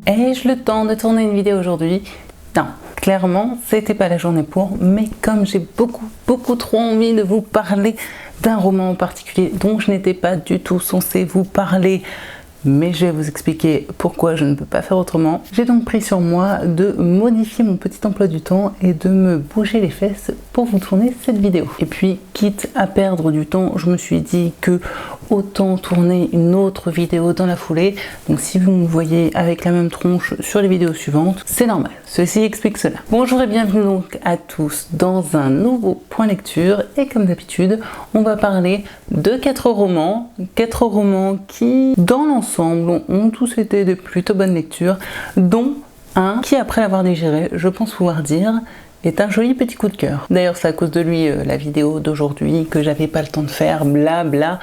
Ai-je le temps de tourner une vidéo aujourd'hui? Non, clairement, c'était pas la journée pour, mais comme j'ai beaucoup trop envie de vous parler d'un roman en particulier dont je n'étais pas du tout censée vous parler, mais je vais vous expliquer pourquoi je ne peux pas faire autrement. J'ai donc pris sur moi de modifier mon petit emploi du temps et de me bouger les fesses pour vous tourner cette vidéo. Et puis, quitte à perdre du temps, je me suis dit que autant tourner une autre vidéo dans la foulée. Donc si vous me voyez avec la même tronche sur les vidéos suivantes, c'est normal. Ceci explique cela. Bonjour et bienvenue donc à tous dans un nouveau point lecture. Et comme d'habitude, on va parler de 4 romans qui, dans l'ensemble, ont tous été de plutôt bonnes lectures, dont un qui, après l'avoir digéré, je pense pouvoir dire, est un joli petit coup de cœur. D'ailleurs, c'est à cause de lui la vidéo d'aujourd'hui que j'avais pas le temps de faire, blabla.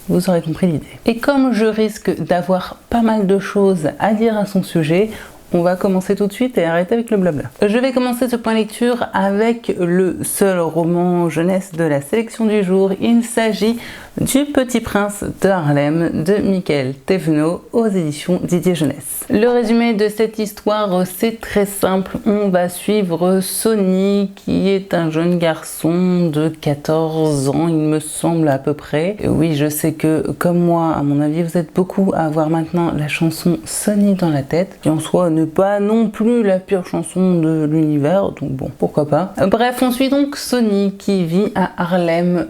Vous aurez compris l'idée. Et comme je risque d'avoir pas mal de choses à dire à son sujet, on va commencer tout de suite et arrêter avec le blabla. Je vais commencer ce point lecture avec le seul roman jeunesse de la sélection du jour. Il s'agit du Petit Prince de Harlem de Michael Thévenot aux éditions Didier Jeunesse. Le résumé de cette histoire, c'est très simple. On va suivre Sonny qui est un jeune garçon de 14 ans, il me semble à peu près. Et oui, je sais que comme moi, à mon avis, vous êtes beaucoup à avoir maintenant la chanson Sonny dans la tête, qui en soi n'est pas non plus la pire chanson de l'univers, donc bon, pourquoi pas. Bref, on suit donc Sonny qui vit à Harlem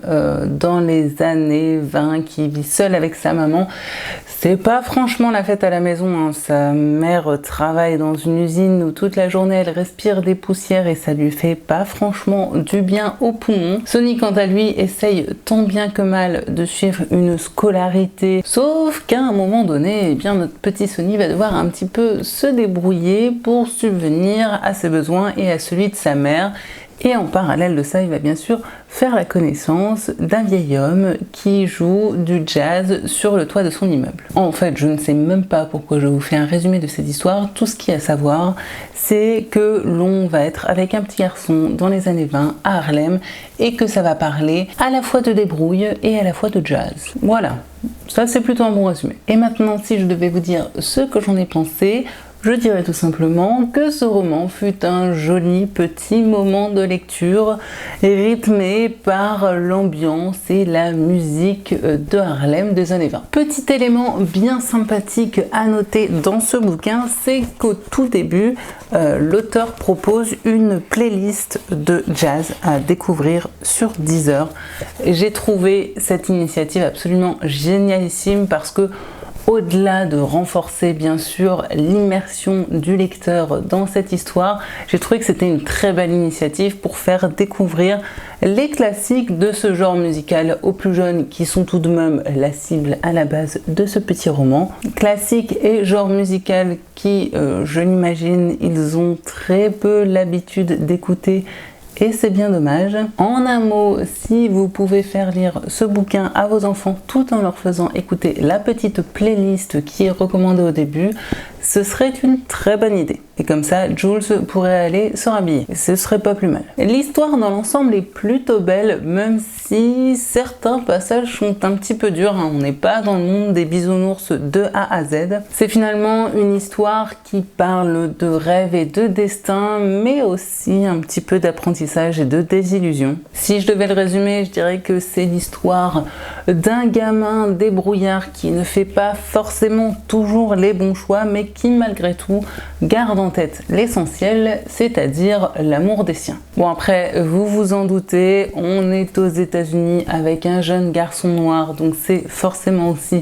dans les années 20, qui vit seul avec sa maman. C'est pas franchement la fête à la maison, hein. Sa mère travaille dans une usine où toute la journée elle respire des poussières et ça lui fait pas franchement du bien aux poumons. Sonny quant à lui essaye tant bien que mal de suivre une scolarité, sauf qu'à un moment donné, eh bien notre petit Sonny va devoir un petit peu se débrouiller pour subvenir à ses besoins et à celui de sa mère. Et en parallèle de ça, il va bien sûr faire la connaissance d'un vieil homme qui joue du jazz sur le toit de son immeuble. En fait, je ne sais même pas pourquoi je vous fais un résumé de cette histoire. Tout ce qu'il y a à savoir, c'est que l'on va être avec un petit garçon dans les années 20 à Harlem et que ça va parler à la fois de débrouille et à la fois de jazz. Voilà, ça c'est plutôt un bon résumé. Et maintenant, si je devais vous dire ce que j'en ai pensé, je dirais tout simplement que ce roman fut un joli petit moment de lecture rythmé par l'ambiance et la musique de Harlem des années 20. Petit élément bien sympathique à noter dans ce bouquin, c'est qu'au tout début, l'auteur propose une playlist de jazz à découvrir sur Deezer. J'ai trouvé cette initiative absolument génialissime parce que au-delà de renforcer bien sûr l'immersion du lecteur dans cette histoire, j'ai trouvé que c'était une très belle initiative pour faire découvrir les classiques de ce genre musical aux plus jeunes qui sont tout de même la cible à la base de ce petit roman. Classique et genre musical qui, je l'imagine, ils ont très peu l'habitude d'écouter. Et c'est bien dommage. En un mot, si vous pouvez faire lire ce bouquin à vos enfants tout en leur faisant écouter la petite playlist qui est recommandée au début, ce serait une très bonne idée. Et comme ça, Jules pourrait aller se rhabiller. Et ce serait pas plus mal. L'histoire dans l'ensemble est plutôt belle, même si certains passages sont un petit peu durs, hein. On n'est pas dans le monde des bisounours de A à Z. C'est finalement une histoire qui parle de rêve et de destin, mais aussi un petit peu d'apprentissage et de désillusion. Si je devais le résumer, je dirais que c'est l'histoire d'un gamin débrouillard qui ne fait pas forcément toujours les bons choix, mais qui malgré tout garde en tête l'essentiel, c'est-à-dire l'amour des siens. Bon, après, vous vous en doutez, on est aux États-Unis avec un jeune garçon noir, donc c'est forcément aussi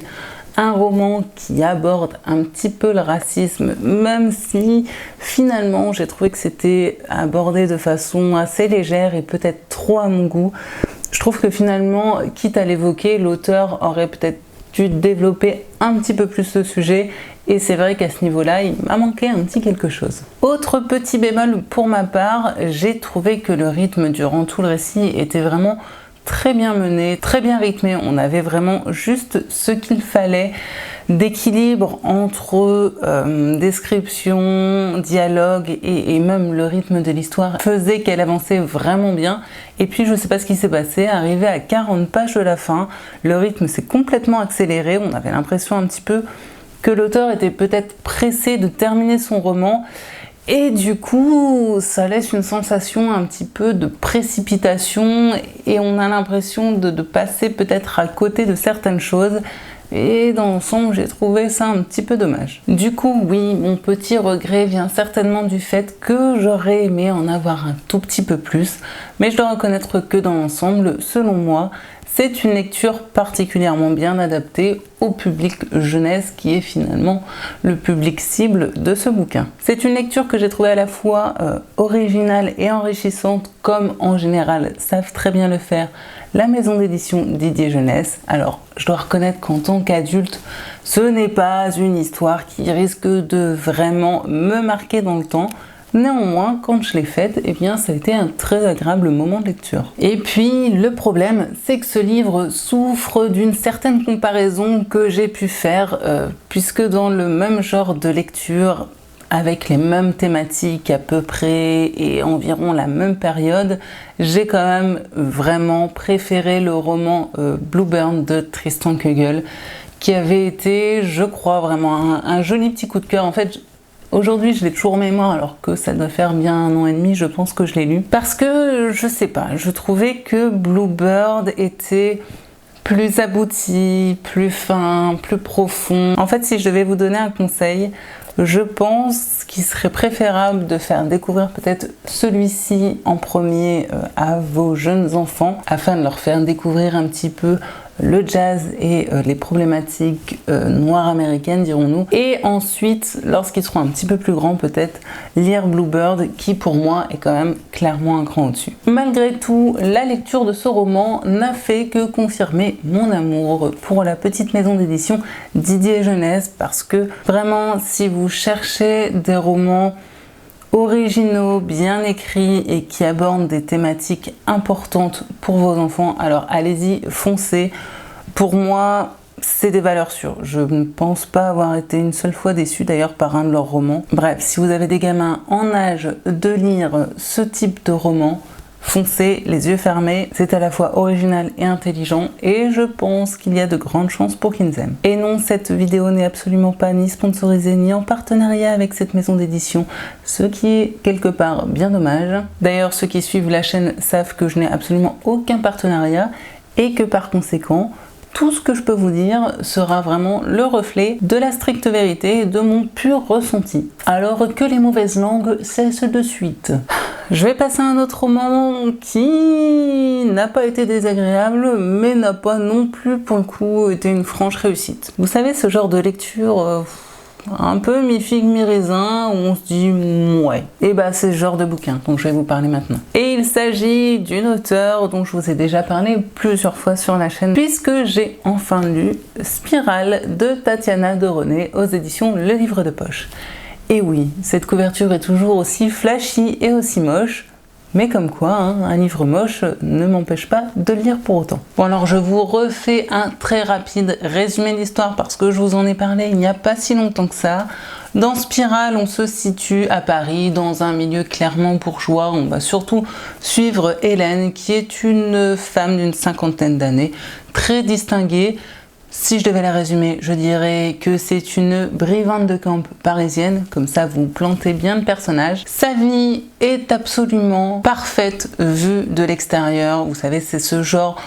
un roman qui aborde un petit peu le racisme, même si finalement j'ai trouvé que c'était abordé de façon assez légère et peut-être trop à mon goût. Je trouve que finalement, quitte à l'évoquer, l'auteur aurait peut-être dû développer un petit peu plus ce sujet. Et c'est vrai qu'à ce niveau-là, il m'a manqué un petit quelque chose. Autre petit bémol pour ma part, j'ai trouvé que le rythme durant tout le récit était vraiment très bien mené, très bien rythmé. On avait vraiment juste ce qu'il fallait d'équilibre entre description, dialogue et même le rythme de l'histoire faisait qu'elle avançait vraiment bien. Et puis je sais pas ce qui s'est passé, arrivé à 40 pages de la fin, le rythme s'est complètement accéléré. On avait l'impression un petit peu que l'auteur était peut-être pressé de terminer son roman. Et du coup, ça laisse une sensation un petit peu de précipitation et on a l'impression de passer peut-être à côté de certaines choses. Et dans l'ensemble, j'ai trouvé ça un petit peu dommage. Du coup, oui, mon petit regret vient certainement du fait que j'aurais aimé en avoir un tout petit peu plus. Mais je dois reconnaître que dans l'ensemble, selon moi, c'est une lecture particulièrement bien adaptée au public jeunesse qui est finalement le public cible de ce bouquin. C'est une lecture que j'ai trouvée à la fois originale et enrichissante, comme en général savent très bien le faire la maison d'édition Didier Jeunesse. Alors, je dois reconnaître qu'en tant qu'adulte, ce n'est pas une histoire qui risque de vraiment me marquer dans le temps. Néanmoins, quand je l'ai faite, eh bien, ça a été un très agréable moment de lecture. Et puis, le problème, c'est que ce livre souffre d'une certaine comparaison que j'ai pu faire, puisque dans le même genre de lecture, avec les mêmes thématiques à peu près et environ la même période, j'ai quand même vraiment préféré le roman Blueburn de Tristan Kugel, qui avait été, je crois, vraiment un joli petit coup de cœur. En fait, aujourd'hui, je l'ai toujours en mémoire, alors que ça doit faire bien 1 an et demi, je pense que je l'ai lu. Parce que, je sais pas, je trouvais que Bluebird était plus abouti, plus fin, plus profond. En fait, si je devais vous donner un conseil, je pense qu'il serait préférable de faire découvrir peut-être celui-ci en premier à vos jeunes enfants, afin de leur faire découvrir un petit peu le jazz et les problématiques noires américaines, dirons-nous. Et ensuite, lorsqu'ils seront un petit peu plus grands, peut-être lire Bluebird, qui pour moi est quand même clairement un cran au-dessus. Malgré tout, la lecture de ce roman n'a fait que confirmer mon amour pour la petite maison d'édition Didier Jeunesse, parce que vraiment, si vous cherchez des romans originaux, bien écrits et qui abordent des thématiques importantes pour vos enfants, alors allez-y, foncez. Pour moi, c'est des valeurs sûres. Je ne pense pas avoir été une seule fois déçue d'ailleurs par un de leurs romans. Bref, si vous avez des gamins en âge de lire ce type de roman, foncez les yeux fermés, c'est à la fois original et intelligent et je pense qu'il y a de grandes chances pour qu'ils aiment. Et non, cette vidéo n'est absolument pas ni sponsorisée ni en partenariat avec cette maison d'édition, ce qui est quelque part bien dommage. D'ailleurs, ceux qui suivent la chaîne savent que je n'ai absolument aucun partenariat et que par conséquent, tout ce que je peux vous dire sera vraiment le reflet de la stricte vérité et de mon pur ressenti. Alors que les mauvaises langues cessent de suite. Je vais passer à un autre roman qui n'a pas été désagréable, mais n'a pas non plus pour le coup été une franche réussite. Vous savez, ce genre de lecture un peu mi-figue mi-raisin, où on se dit ouais. Et bah c'est ce genre de bouquin dont je vais vous parler maintenant. Et il s'agit d'une auteure dont je vous ai déjà parlé plusieurs fois sur la chaîne, puisque j'ai enfin lu Spirale de Tatiana de René aux éditions Le Livre de Poche. Et oui, cette couverture est toujours aussi flashy et aussi moche, mais comme quoi, hein, un livre moche ne m'empêche pas de le lire pour autant. Bon alors je vous refais un très rapide résumé de l'histoire parce que je vous en ai parlé il n'y a pas si longtemps que ça. Dans Spirale, on se situe à Paris, dans un milieu clairement bourgeois. On va surtout suivre Hélène, qui est une femme d'une 50aine d'années, très distinguée. Si je devais la résumer, je dirais que c'est une brivante de camp parisienne, comme ça vous plantez bien le personnage. Sa vie est absolument parfaite vue de l'extérieur. Vous savez, c'est ce genre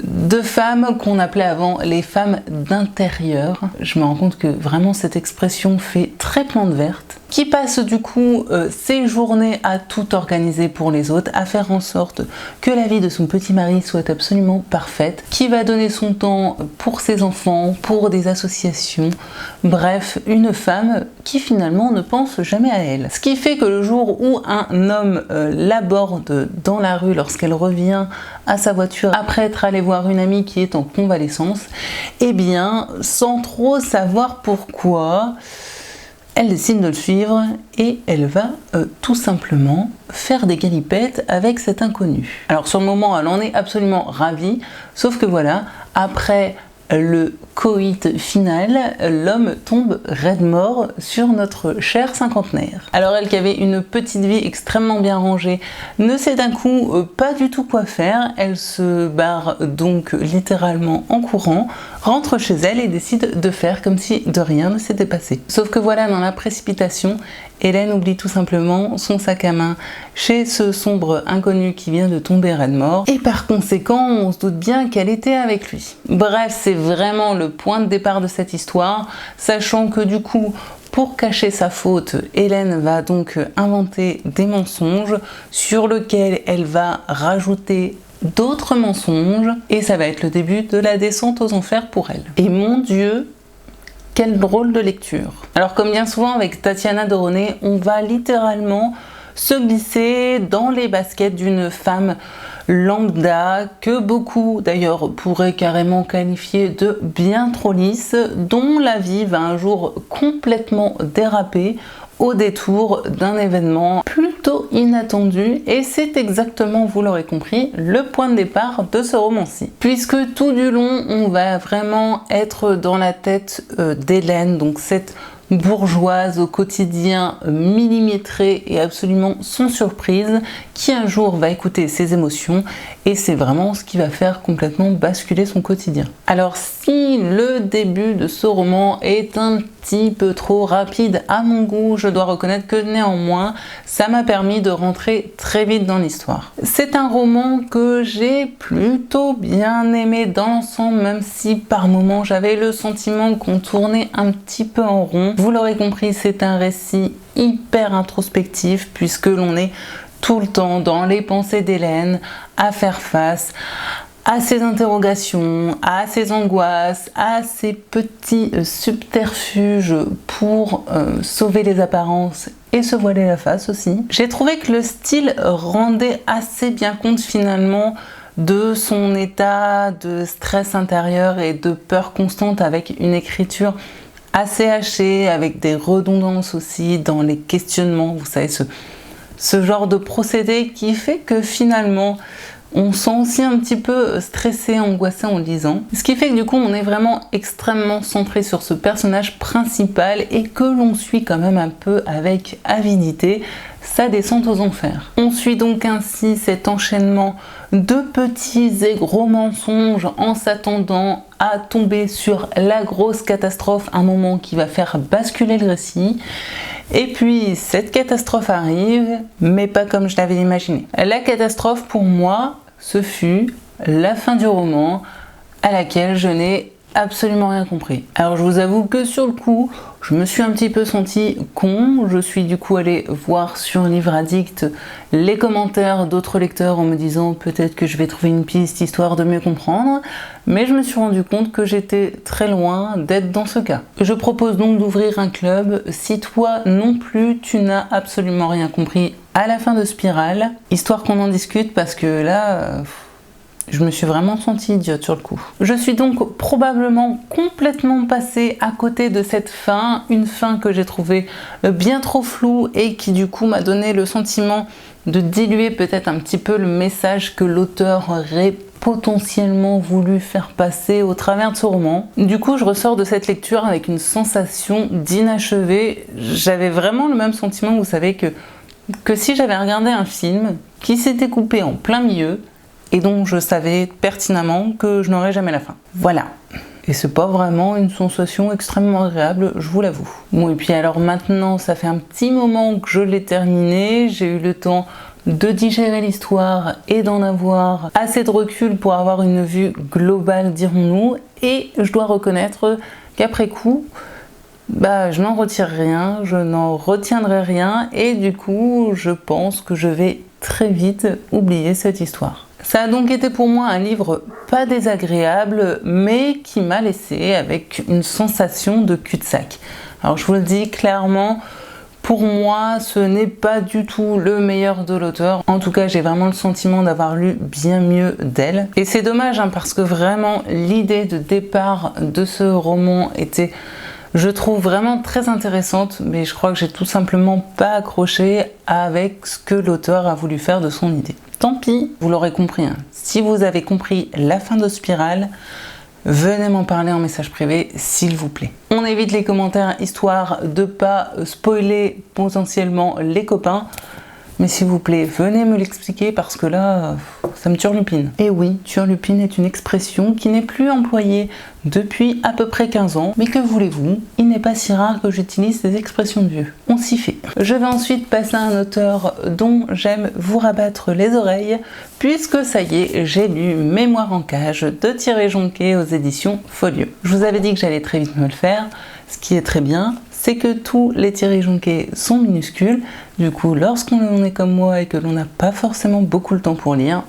de femmes qu'on appelait avant les femmes d'intérieur. Je me rends compte que vraiment cette expression fait très plante verte, qui passe du coup ses journées à tout organiser pour les autres, à faire en sorte que la vie de son petit mari soit absolument parfaite, qui va donner son temps pour ses enfants, pour des associations, bref, une femme qui finalement ne pense jamais à elle. Ce qui fait que le jour où un homme l'aborde dans la rue lorsqu'elle revient à sa voiture après être allée voir une amie qui est en convalescence, eh bien, sans trop savoir pourquoi, elle décide de le suivre et elle va tout simplement faire des galipettes avec cet inconnu. Alors sur le moment, elle en est absolument ravie, sauf que voilà, après le coït final, l'homme tombe raide mort sur notre chère cinquantenaire. Alors elle qui avait une petite vie extrêmement bien rangée ne sait d'un coup pas du tout quoi faire. Elle se barre donc littéralement en courant, rentre chez elle et décide de faire comme si de rien ne s'était passé. Sauf que voilà, dans la précipitation, Hélène oublie tout simplement son sac à main chez ce sombre inconnu qui vient de tomber raide mort, et par conséquent on se doute bien qu'elle était avec lui. Bref, c'est vraiment le point de départ de cette histoire, sachant que du coup, pour cacher sa faute, Hélène va donc inventer des mensonges sur lesquels elle va rajouter d'autres mensonges, et ça va être le début de la descente aux enfers pour elle. Et mon Dieu, quel drôle de lecture. Alors comme bien souvent avec Tatiana Doroné, on va littéralement se glisser dans les baskets d'une femme lambda que beaucoup d'ailleurs pourraient carrément qualifier de bien trop lisse, dont la vie va un jour complètement déraper au détour d'un événement plutôt inattendu, et c'est exactement, vous l'aurez compris, le point de départ de ce roman-ci. Puisque tout du long, on va vraiment être dans la tête d'Hélène, donc cette bourgeoise au quotidien millimétrée et absolument sans surprise, qui un jour va écouter ses émotions, et c'est vraiment ce qui va faire complètement basculer son quotidien. Alors si le début de ce roman est un petit peu trop rapide à mon goût, je dois reconnaître que néanmoins ça m'a permis de rentrer très vite dans l'histoire. C'est un roman que j'ai plutôt bien aimé dans l'ensemble, même si par moments j'avais le sentiment qu'on tournait un petit peu en rond. Vous l'aurez compris, c'est un récit hyper introspectif puisque l'on est tout le temps dans les pensées d'Hélène, à faire face à ses interrogations, à ses angoisses, à ses petits subterfuges pour sauver les apparences et se voiler la face aussi. J'ai trouvé que le style rendait assez bien compte finalement de son état de stress intérieur et de peur constante, avec une écriture assez hachée, avec des redondances aussi dans les questionnements, vous savez, ce genre de procédé qui fait que finalement on sent aussi un petit peu stressé, angoissé en lisant. Ce qui fait que du coup on est vraiment extrêmement centré sur ce personnage principal et que l'on suit quand même un peu avec avidité sa descente aux enfers. On suit donc ainsi cet enchaînement de petits et gros mensonges en s'attendant à tomber sur la grosse catastrophe, un moment qui va faire basculer le récit. Et puis cette catastrophe arrive, mais pas comme je l'avais imaginé. La catastrophe pour moi, ce fut la fin du roman, à laquelle je n'ai absolument rien compris. Alors je vous avoue que sur le coup, je me suis un petit peu sentie con. Je suis du coup allée voir sur Livre Addict les commentaires d'autres lecteurs en me disant peut-être que je vais trouver une piste histoire de mieux comprendre, mais je me suis rendu compte que j'étais très loin d'être dans ce cas. Je propose donc d'ouvrir un club si toi non plus tu n'as absolument rien compris à la fin de Spirale, histoire qu'on en discute, parce que là je me suis vraiment sentie idiote sur le coup. Je suis donc probablement complètement passée à côté de cette fin, une fin que j'ai trouvée bien trop floue et qui du coup m'a donné le sentiment de diluer peut-être un petit peu le message que l'auteur aurait potentiellement voulu faire passer au travers de ce roman. Du coup, je ressors de cette lecture avec une sensation d'inachevé. J'avais vraiment le même sentiment, vous savez, que si j'avais regardé un film qui s'était coupé en plein milieu, et donc je savais pertinemment que je n'aurais jamais la fin. Voilà. Et c'est pas vraiment une sensation extrêmement agréable, je vous l'avoue. Bon, et puis alors maintenant, ça fait un petit moment que je l'ai terminé, j'ai eu le temps de digérer l'histoire et d'en avoir assez de recul pour avoir une vue globale, dirons-nous, et je dois reconnaître qu'après coup, je n'en retire rien, je n'en retiendrai rien, et du coup, je pense que je vais très vite oublier cette histoire. Ça a donc été pour moi un livre pas désagréable, mais qui m'a laissé avec une sensation de cul-de-sac. Alors je vous le dis clairement, pour moi ce n'est pas du tout le meilleur de l'auteur. En tout cas, j'ai vraiment le sentiment d'avoir lu bien mieux d'elle. Et c'est dommage parce que vraiment l'idée de départ de ce roman était, je trouve, vraiment très intéressante, mais je crois que j'ai tout simplement pas accroché avec ce que l'auteur a voulu faire de son idée. Tant pis, vous l'aurez compris, hein. Si vous avez compris la fin de Spirale, venez m'en parler en message privé, s'il vous plaît. On évite les commentaires histoire de pas spoiler potentiellement les copains, mais s'il vous plaît, venez me l'expliquer parce que là, ça me turlupine. Et oui, turlupine est une expression qui n'est plus employée depuis à peu près 15 ans, mais que voulez-vous, il n'est pas si rare que j'utilise des expressions de vieux. On s'y fait. Je vais ensuite passer à un auteur dont j'aime vous rabattre les oreilles, puisque ça y est, j'ai lu Mémoire en cage de Thierry Jonquet aux éditions Folio. Je vous avais dit que j'allais très vite me le faire, ce qui est très bien, c'est que tous les Thierry Jonquet sont minuscules, du coup lorsqu'on est comme moi et que l'on n'a pas forcément beaucoup le temps pour lire,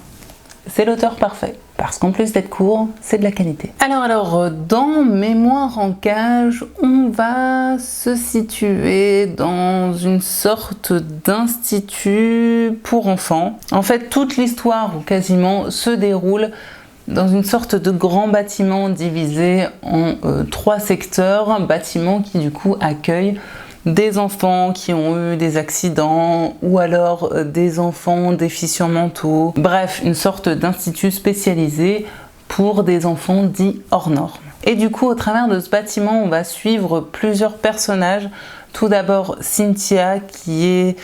c'est l'auteur parfait. Parce qu'en plus d'être court, c'est de la qualité. Alors, dans Mémoire en cage, on va se situer dans une sorte d'institut pour enfants. En fait, toute l'histoire, ou quasiment, se déroule dans une sorte de grand bâtiment divisé en 3 secteurs, un bâtiment qui du coup accueille des enfants qui ont eu des accidents ou alors des enfants déficients mentaux. Bref, une sorte d'institut spécialisé pour des enfants dits hors normes. Et du coup, au travers de ce bâtiment, on va suivre plusieurs personnages. Tout d'abord, Cynthia, qui est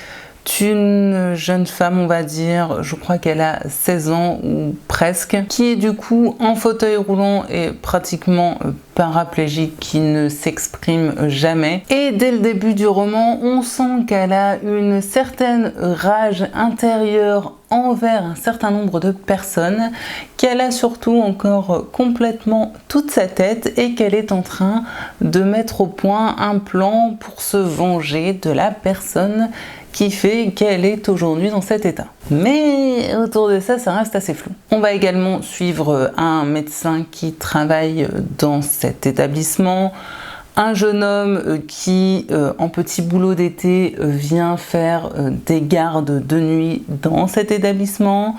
une jeune femme, on va dire, je crois qu'elle a 16 ans ou presque, qui est du coup en fauteuil roulant et pratiquement paraplégique, qui ne s'exprime jamais. Et dès le début du roman, on sent qu'elle a une certaine rage intérieure envers un certain nombre de personnes, qu'elle a surtout encore complètement toute sa tête et qu'elle est en train de mettre au point un plan pour se venger de la personne qui fait qu'elle est aujourd'hui dans cet état. Mais autour de ça, ça reste assez flou. On va également suivre un médecin qui travaille dans cet établissement, un jeune homme qui, en petit boulot d'été, vient faire des gardes de nuit dans cet établissement,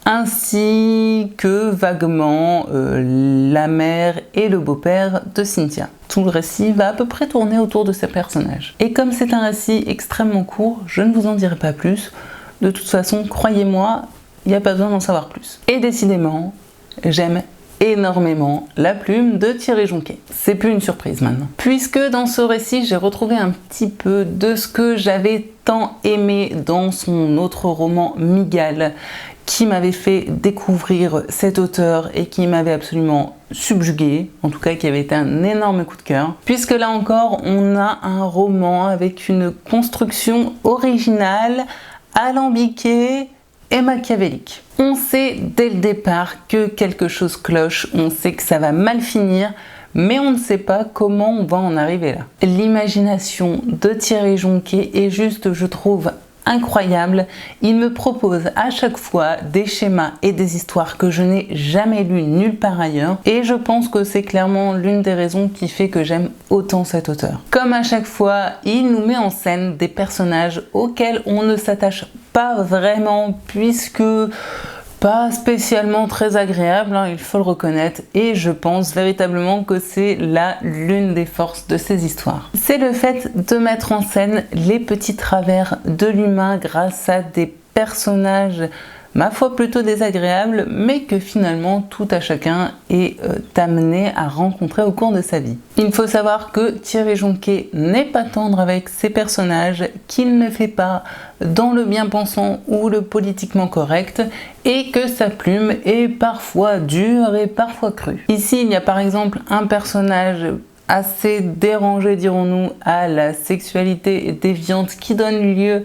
ainsi que vaguement la mère et le beau-père de Cynthia. Tout le récit va à peu près tourner autour de ces personnages. Et comme c'est un récit extrêmement court, je ne vous en dirai pas plus. De toute façon, croyez-moi, il n'y a pas besoin d'en savoir plus. Et décidément, j'aime énormément la plume de Thierry Jonquet. C'est plus une surprise maintenant. Puisque dans ce récit, j'ai retrouvé un petit peu de ce que j'avais tant aimé dans son autre roman Mygale, qui m'avait fait découvrir cet auteur et qui m'avait absolument subjugué, en tout cas qui avait été un énorme coup de cœur, puisque là encore on a un roman avec une construction originale, alambiquée et machiavélique. On sait dès le départ que quelque chose cloche, on sait que ça va mal finir, mais on ne sait pas comment on va en arriver là. L'imagination de Thierry Jonquet est juste, je trouve, incroyable. Il me propose à chaque fois des schémas et des histoires que je n'ai jamais lues nulle part ailleurs, et je pense que c'est clairement l'une des raisons qui fait que j'aime autant cet auteur. Comme à chaque fois, il nous met en scène des personnages auxquels on ne s'attache pas vraiment, puisque pas spécialement très agréable, hein, il faut le reconnaître, et je pense véritablement que c'est là l'une des forces de ces histoires. C'est le fait de mettre en scène les petits travers de l'humain grâce à des personnages, ma foi plutôt désagréables, mais que finalement tout à chacun est amené à rencontrer au cours de sa vie. Il faut savoir que Thierry Jonquet n'est pas tendre avec ses personnages, qu'il ne fait pas dans le bien-pensant ou le politiquement correct, et que sa plume est parfois dure et parfois crue. Ici, il y a par exemple un personnage assez dérangé, dirons-nous, à la sexualité déviante qui donne lieu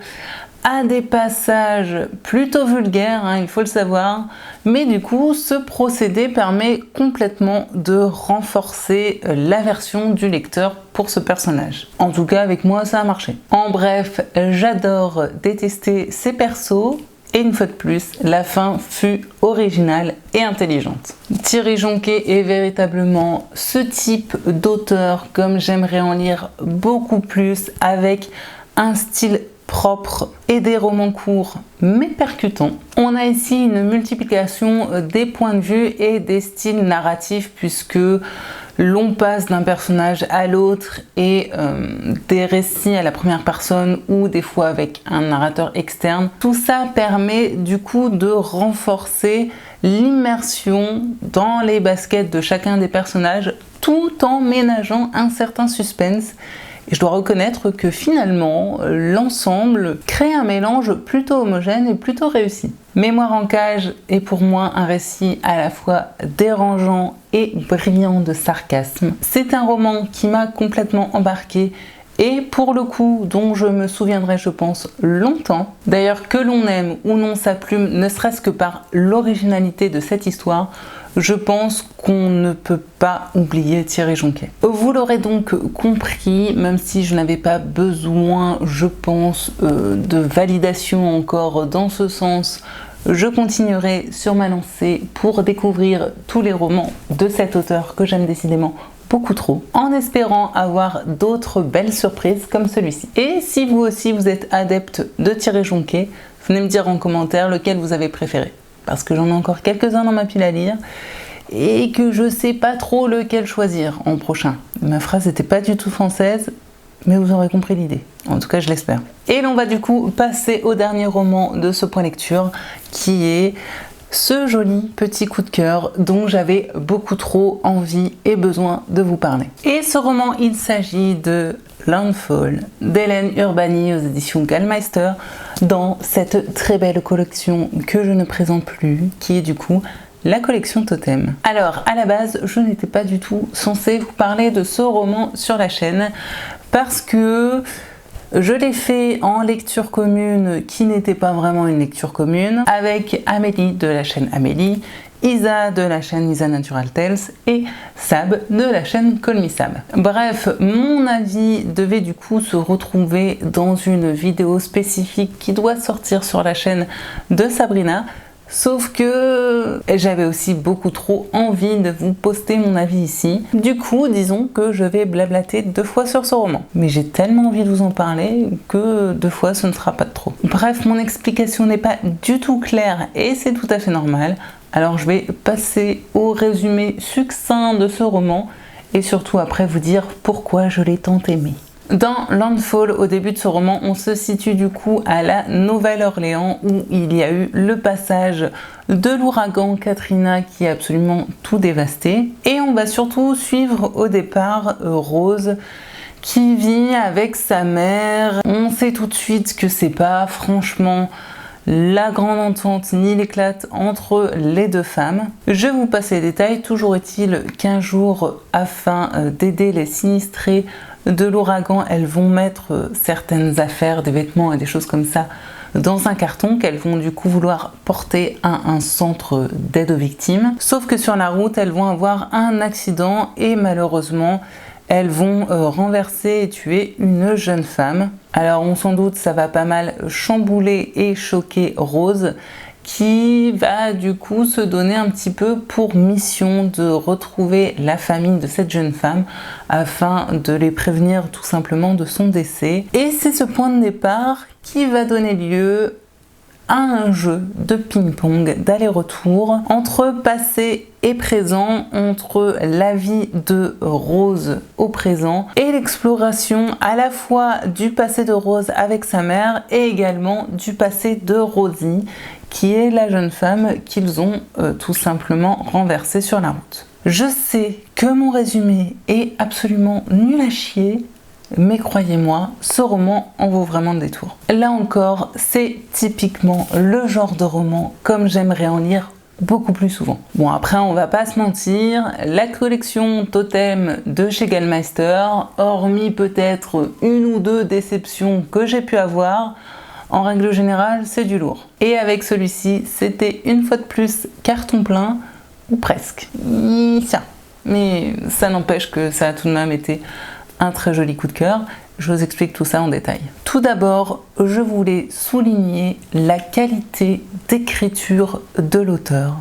à des passages plutôt vulgaires, hein, il faut le savoir, mais du coup ce procédé permet complètement de renforcer l'aversion du lecteur pour ce personnage. En tout cas avec moi ça a marché. En bref, j'adore détester ces persos, et une fois de plus, la fin fut originale et intelligente. Thierry Jonquet est véritablement ce type d'auteur comme j'aimerais en lire beaucoup plus, avec un style propre et des romans courts mais percutants. On a ici une multiplication des points de vue et des styles narratifs, puisque l'on passe d'un personnage à l'autre et des récits à la première personne ou des fois avec un narrateur externe. Tout ça permet du coup de renforcer l'immersion dans les baskets de chacun des personnages tout en ménageant un certain suspense. Et je dois reconnaître que finalement, l'ensemble crée un mélange plutôt homogène et plutôt réussi. Mémoire en cage est pour moi un récit à la fois dérangeant et brillant de sarcasme. C'est un roman qui m'a complètement embarquée et pour le coup dont je me souviendrai je pense longtemps. D'ailleurs, que l'on aime ou non sa plume, ne serait-ce que par l'originalité de cette histoire, je pense qu'on ne peut pas oublier Thierry Jonquet. Vous l'aurez donc compris, même si je n'avais pas besoin, je pense, de validation encore dans ce sens, je continuerai sur ma lancée pour découvrir tous les romans de cet auteur que j'aime décidément beaucoup trop, en espérant avoir d'autres belles surprises comme celui-ci. Et si vous aussi vous êtes adepte de Thierry Jonquet, venez me dire en commentaire lequel vous avez préféré. Parce que j'en ai encore quelques-uns dans ma pile à lire et que je sais pas trop lequel choisir en prochain. Ma phrase n'était pas du tout française, mais vous aurez compris l'idée. En tout cas, je l'espère. Et l'on va du coup passer au dernier roman de ce point lecture, qui est ce joli petit coup de cœur dont j'avais beaucoup trop envie et besoin de vous parler. Et ce roman, il s'agit de Landfall d'Hélène Urbani aux éditions Gallmeister, dans cette très belle collection que je ne présente plus, qui est du coup la collection Totem. Alors à la base, je n'étais pas du tout censée vous parler de ce roman sur la chaîne parce que je l'ai fait en lecture commune qui n'était pas vraiment une lecture commune, avec Amélie de la chaîne Amélie, Isa de la chaîne Isa Natural Tales et Sab de la chaîne Call Me Sab. Bref, mon avis devait du coup se retrouver dans une vidéo spécifique qui doit sortir sur la chaîne de Sabrina. Sauf que j'avais aussi beaucoup trop envie de vous poster mon avis ici. Du coup, disons que je vais blablater 2 fois sur ce roman. Mais j'ai tellement envie de vous en parler que 2 fois ce ne sera pas de trop. Bref, mon explication n'est pas du tout claire et c'est tout à fait normal. Alors je vais passer au résumé succinct de ce roman et surtout après vous dire pourquoi je l'ai tant aimé. Dans Landfall, au début de ce roman, on se situe du coup à la Nouvelle-Orléans où il y a eu le passage de l'ouragan Katrina qui a absolument tout dévasté. Et on va surtout suivre au départ Rose qui vit avec sa mère. On sait tout de suite que c'est pas franchement la grande entente ni l'éclate entre les deux femmes. Je vous passe les détails, toujours est-il qu'un jour, afin d'aider les sinistrés de l'ouragan, elles vont mettre certaines affaires, des vêtements et des choses comme ça dans un carton qu'elles vont du coup vouloir porter à un centre d'aide aux victimes. Sauf que sur la route, elles vont avoir un accident et malheureusement, elles vont renverser et tuer une jeune femme. Alors on s'en doute, ça va pas mal chambouler et choquer Rose, qui va du coup se donner un petit peu pour mission de retrouver la famille de cette jeune femme afin de les prévenir tout simplement de son décès. Et c'est ce point de départ qui va donner lieu à un jeu de ping-pong, d'aller-retour entre passé et présent, entre la vie de Rose au présent et l'exploration à la fois du passé de Rose avec sa mère et également du passé de Rosie, qui est la jeune femme qu'ils ont tout simplement renversée sur la route. Je sais que mon résumé est absolument nul à chier, mais croyez-moi, ce roman en vaut vraiment le détour. Là encore, c'est typiquement le genre de roman comme j'aimerais en lire beaucoup plus souvent. Bon, après on va pas se mentir, la collection Totem de chez Gallmeister, hormis peut-être une ou deux déceptions que j'ai pu avoir, en règle générale c'est du lourd. Et avec celui-ci, c'était une fois de plus carton plein, ou presque. Ça. Mais ça n'empêche que ça a tout de même été un très joli coup de cœur. Je vous explique tout ça en détail. Tout d'abord, je voulais souligner la qualité d'écriture de l'auteur.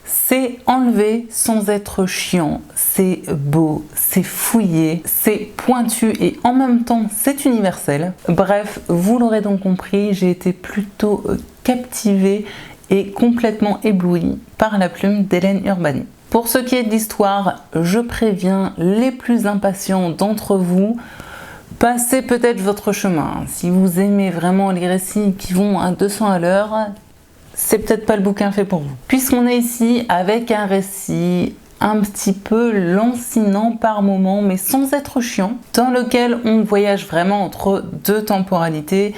C'est enlevé sans être chiant, c'est beau, c'est fouillé, c'est pointu et en même temps c'est universel. Bref, vous l'aurez donc compris, j'ai été plutôt captivée et complètement éblouie par la plume d'Hélène Urbani. Pour ce qui est de l'histoire, je préviens les plus impatients d'entre vous, passez peut-être votre chemin. Si vous aimez vraiment les récits qui vont à 200 à l'heure, c'est peut-être pas le bouquin fait pour vous. Puisqu'on est ici avec un récit un petit peu lancinant par moment, mais sans être chiant, dans lequel on voyage vraiment entre deux temporalités.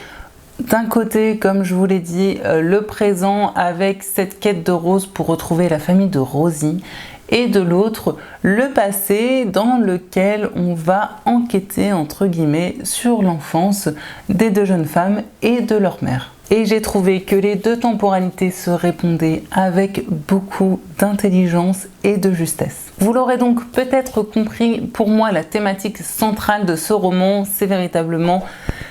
D'un côté, comme je vous l'ai dit, le présent avec cette quête de Rose pour retrouver la famille de Rosie, et de l'autre, le passé dans lequel on va enquêter entre guillemets sur l'enfance des deux jeunes femmes et de leur mère. Et j'ai trouvé que les deux temporalités se répondaient avec beaucoup d'intelligence et de justesse. Vous l'aurez donc peut-être compris, pour moi la thématique centrale de ce roman, c'est véritablement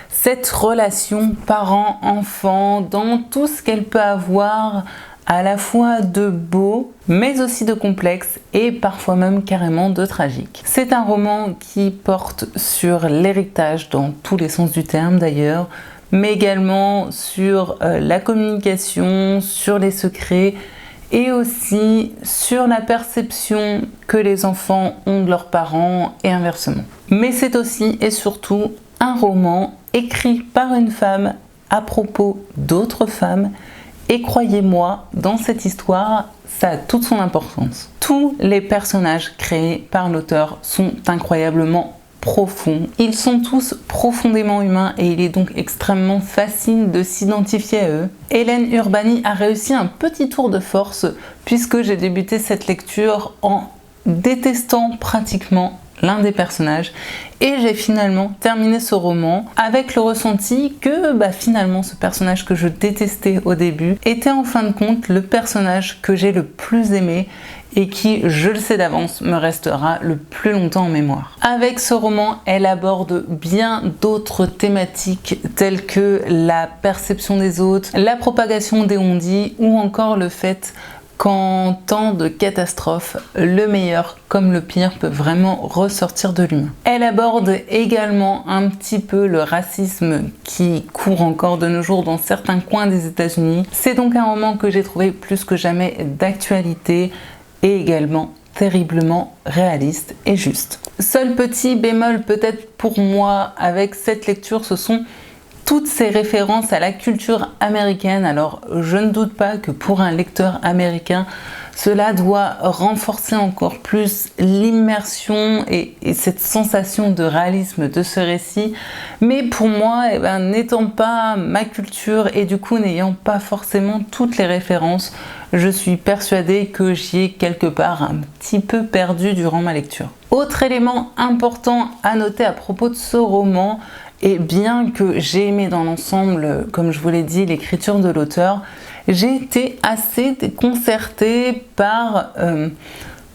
cette relation parent-enfant dans tout ce qu'elle peut avoir à la fois de beau, mais aussi de complexe et parfois même carrément de tragique. C'est un roman qui porte sur l'héritage dans tous les sens du terme d'ailleurs, mais également sur la communication, sur les secrets et aussi sur la perception que les enfants ont de leurs parents et inversement. Mais c'est aussi et surtout un roman écrit par une femme à propos d'autres femmes. Et croyez-moi, dans cette histoire, ça a toute son importance. Tous les personnages créés par l'auteur sont incroyablement profonds. Ils sont tous profondément humains et il est donc extrêmement facile de s'identifier à eux. Hélène Urbani a réussi un petit tour de force puisque j'ai débuté cette lecture en détestant pratiquement l'un des personnages et j'ai finalement terminé ce roman avec le ressenti que finalement ce personnage que je détestais au début était en fin de compte le personnage que j'ai le plus aimé et qui, je le sais d'avance, me restera le plus longtemps en mémoire. Avec ce roman, elle aborde bien d'autres thématiques telles que la perception des autres, la propagation des on-dit ou encore le fait qu'en temps de catastrophe, le meilleur comme le pire peut vraiment ressortir de l'humain. Elle aborde également un petit peu le racisme qui court encore de nos jours dans certains coins des États-Unis. C'est donc un roman que j'ai trouvé plus que jamais d'actualité et également terriblement réaliste et juste. Seul petit bémol peut-être pour moi avec cette lecture, ce sont toutes ces références à la culture américaine. Alors je ne doute pas que pour un lecteur américain, cela doit renforcer encore plus l'immersion et cette sensation de réalisme de ce récit. Mais pour moi, n'étant pas ma culture et du coup n'ayant pas forcément toutes les références, je suis persuadée que j'y ai quelque part un petit peu perdu durant ma lecture. Autre élément important à noter à propos de ce roman, et bien que j'ai aimé dans l'ensemble, comme je vous l'ai dit, l'écriture de l'auteur, j'ai été assez déconcertée par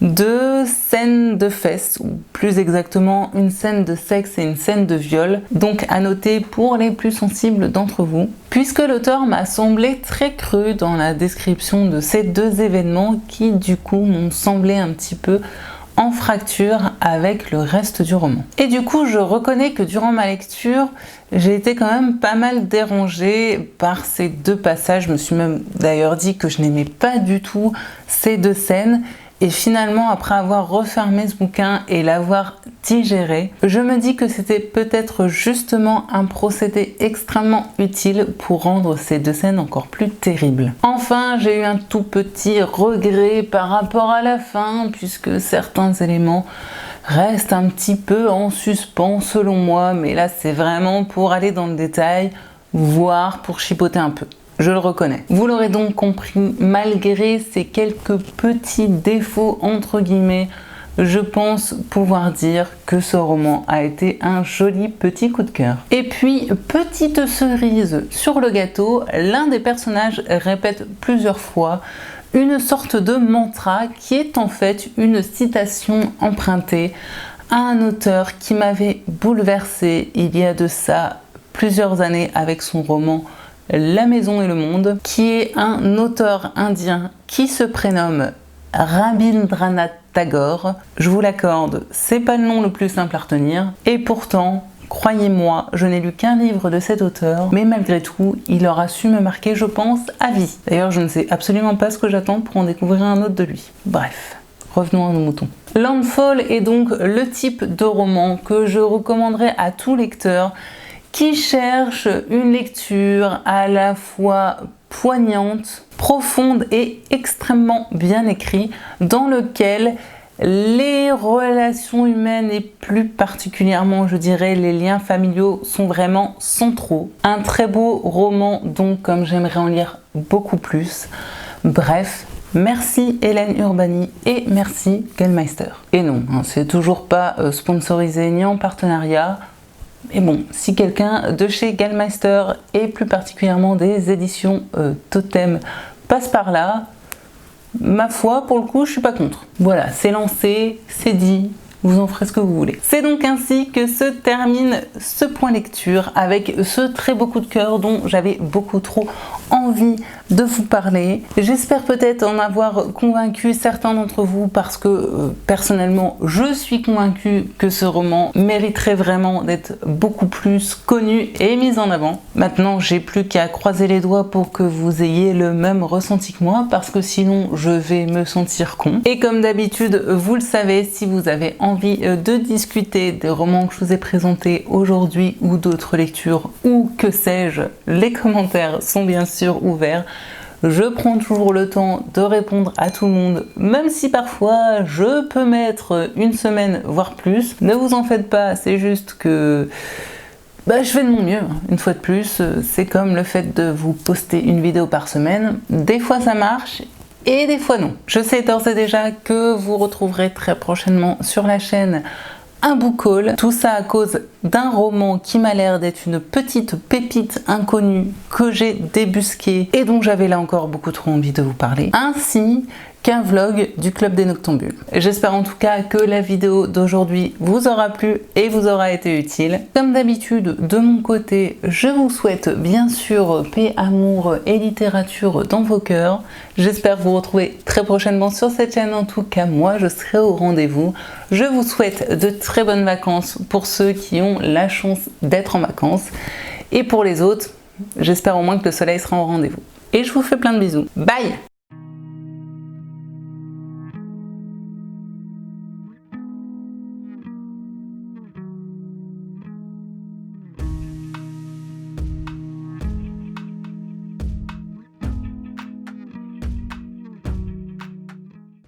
deux scènes de fesses, ou plus exactement une scène de sexe et une scène de viol, donc à noter pour les plus sensibles d'entre vous, puisque l'auteur m'a semblé très cru dans la description de ces deux événements qui du coup m'ont semblé un petit peu en fracture avec le reste du roman. Et du coup, je reconnais que durant ma lecture, j'ai été quand même pas mal dérangée par ces deux passages. Je me suis même d'ailleurs dit que je n'aimais pas du tout ces deux scènes. Et finalement, après avoir refermé ce bouquin et l'avoir digéré, je me dis que c'était peut-être justement un procédé extrêmement utile pour rendre ces deux scènes encore plus terribles. Enfin, j'ai eu un tout petit regret par rapport à la fin, puisque certains éléments restent un petit peu en suspens selon moi, mais là c'est vraiment pour aller dans le détail, voire pour chipoter un peu. Je le reconnais. Vous l'aurez donc compris, malgré ces quelques petits défauts entre guillemets, je pense pouvoir dire que ce roman a été un joli petit coup de cœur. Et puis, petite cerise sur le gâteau, l'un des personnages répète plusieurs fois une sorte de mantra qui est en fait une citation empruntée à un auteur qui m'avait bouleversée il y a de ça plusieurs années avec son roman La Maison et le Monde, qui est un auteur indien qui se prénomme Rabindranath Tagore. Je vous l'accorde, c'est pas le nom le plus simple à retenir, et pourtant, croyez-moi, je n'ai lu qu'un livre de cet auteur, mais malgré tout, il aura su me marquer, je pense, à vie. D'ailleurs, je ne sais absolument pas ce que j'attends pour en découvrir un autre de lui. Bref, revenons à nos moutons. Landfall est donc le type de roman que je recommanderais à tout lecteur qui cherche une lecture à la fois poignante, profonde et extrêmement bien écrite, dans lequel Les relations humaines et plus particulièrement, je dirais, les liens familiaux sont vraiment centraux. Un très beau roman, donc comme j'aimerais en lire beaucoup plus. Bref, merci Hélène Urbani et merci Gallmeister. Et non, c'est toujours pas sponsorisé ni en partenariat. Et bon, si quelqu'un de chez Gallmeister et plus particulièrement des éditions Totem passe par là, ma foi, pour le coup, je suis pas contre. Voilà, c'est lancé, c'est dit, vous en ferez ce que vous voulez. C'est donc ainsi que se termine ce point lecture avec ce très beau coup de cœur dont j'avais beaucoup trop envie de vous parler. J'espère peut-être en avoir convaincu certains d'entre vous parce que personnellement je suis convaincue que ce roman mériterait vraiment d'être beaucoup plus connu et mis en avant. Maintenant j'ai plus qu'à croiser les doigts pour que vous ayez le même ressenti que moi parce que sinon je vais me sentir con. Et comme d'habitude vous le savez, si vous avez envie de discuter des romans que je vous ai présentés aujourd'hui ou d'autres lectures ou que sais-je, les commentaires sont bien sûr ouverts. Je prends toujours le temps de répondre à tout le monde, même si parfois je peux mettre une semaine voire plus. Ne vous en faites pas, c'est juste que je fais de mon mieux. Une fois de plus, c'est comme le fait de vous poster une vidéo par semaine. Des fois ça marche et des fois non. Je sais d'ores et déjà que vous retrouverez très prochainement sur la chaîne un book haul, tout ça à cause d'un roman qui m'a l'air d'être une petite pépite inconnue que j'ai débusquée et dont j'avais là encore beaucoup trop envie de vous parler, ainsi qu'un vlog du Club des Noctambules. J'espère en tout cas que la vidéo d'aujourd'hui vous aura plu et vous aura été utile. Comme d'habitude, de mon côté, je vous souhaite bien sûr paix, amour et littérature dans vos cœurs. J'espère vous retrouver très prochainement sur cette chaîne. En tout cas, moi, je serai au rendez-vous. Je vous souhaite de très bonnes vacances pour ceux qui ont la chance d'être en vacances. Et pour les autres, j'espère au moins que le soleil sera au rendez-vous. Et je vous fais plein de bisous. Bye!